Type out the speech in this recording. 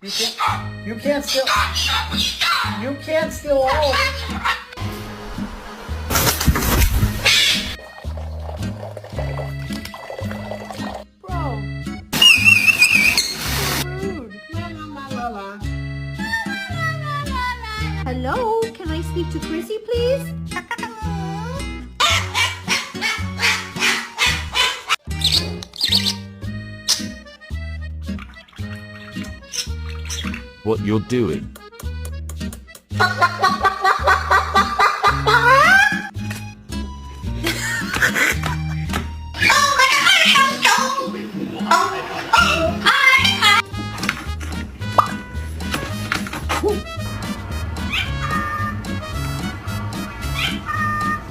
You can't steal. You can't steal all of it. Bro. So rude. Hello, can I speak to Chrissy, please? What you're doing?